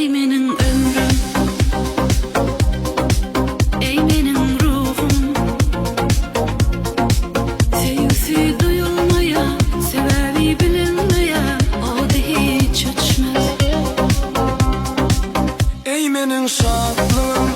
ey menin ömrüm, ey menin ruhum. Sevgisi duyulmaya, sevevi bilinmeye, o da hiç ötmez. Ey menin şadlığım,